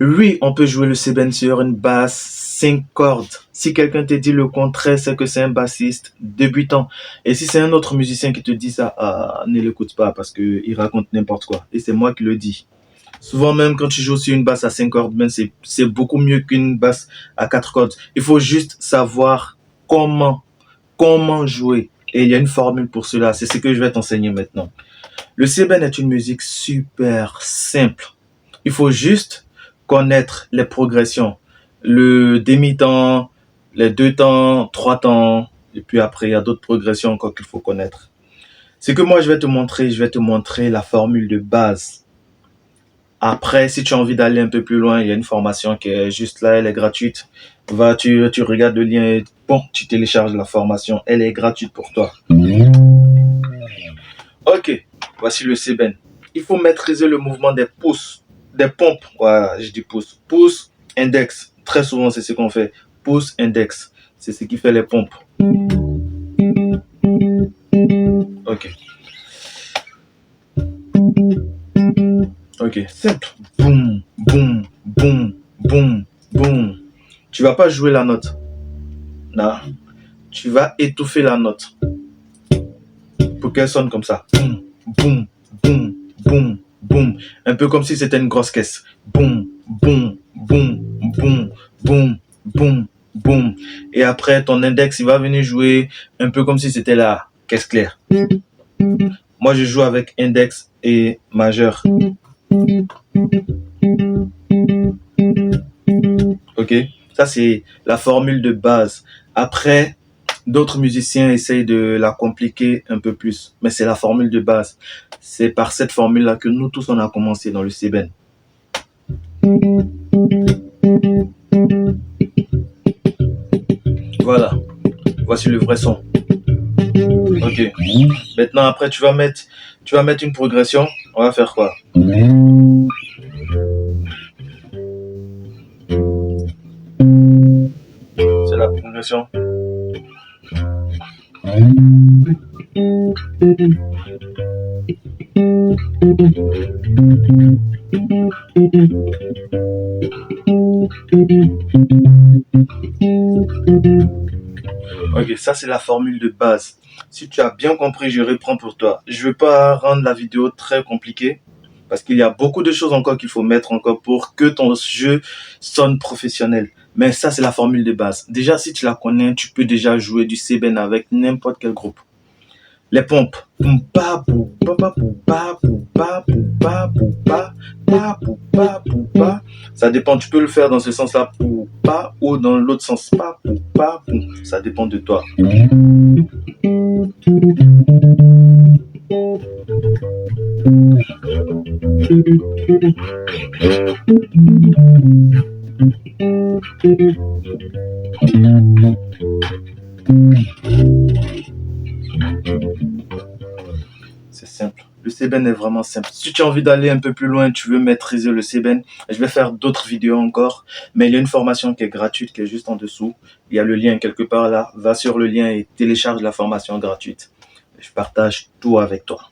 Oui, on peut jouer le seben sur une basse 5 cordes. Si quelqu'un te dit le contraire, c'est que c'est un bassiste débutant. Et si c'est un autre musicien qui te dit ça, ne l'écoute pas parce que il raconte n'importe quoi. Et c'est moi qui le dis. Souvent même quand tu joues sur une basse à 5 cordes, ben c'est beaucoup mieux qu'une basse à 4 cordes. Il faut juste savoir comment, comment jouer. Et il y a une formule pour cela. C'est ce que je vais t'enseigner maintenant. Le seben est une musique super simple. Il faut juste connaître les progressions. Le demi-temps, les deux temps, trois temps, et puis après, il y a d'autres progressions encore qu'il faut connaître. Ce que moi, je vais te montrer la formule de base. Après, si tu as envie d'aller un peu plus loin, il y a une formation qui est juste là, elle est gratuite. Tu regardes le lien et bon, tu télécharges la formation, elle est gratuite pour toi. Ok, voici le seben. Il faut maîtriser le mouvement des pouces, des pompes. Voilà, je dis pouce. Pouce, index. Très souvent, c'est ce qu'on fait. Pouce, index. C'est ce qui fait les pompes. Ok. Ok, simple. Boum, boum, boum, boum, boum. Tu vas pas jouer la note. Non. Tu vas étouffer la note. Pour qu'elle sonne comme ça. Boum, boum, boum, boum, boum. Un peu comme si c'était une grosse caisse. Boum, boum, boum, boum, boum, boum, boum. Et après, ton index, il va venir jouer un peu comme si c'était la caisse claire. Moi, je joue avec index et majeur. Ok? Ça, c'est la formule de base. Après, d'autres musiciens essayent de la compliquer un peu plus, mais c'est la formule de base. C'est par cette formule-là que nous tous, on a commencé dans le seben. Voilà. Voici le vrai son. Ok. Maintenant, après, tu vas mettre une progression. On va faire quoi? C'est la progression. Ok, ça c'est la formule de base. Si tu as bien compris, je reprends pour toi. Je ne vais pas rendre la vidéo très compliquée parce qu'il y a beaucoup de choses encore qu'il faut mettre encore pour que ton jeu sonne professionnel. Mais ça c'est la formule de base. Déjà, si tu la connais, tu peux déjà jouer du seben avec n'importe quel groupe. Les pompes. Ça dépend, tu peux le faire dans ce sens-là ou dans l'autre sens. Ça dépend de toi. C'est simple. Le seben est vraiment simple. Si tu as envie d'aller un peu plus loin, tu veux maîtriser le seben, je vais faire d'autres vidéos encore. Mais il y a une formation qui est gratuite, qui est juste en dessous. Il y a le lien quelque part là. Va sur le lien et télécharge la formation gratuite. Je partage tout avec toi.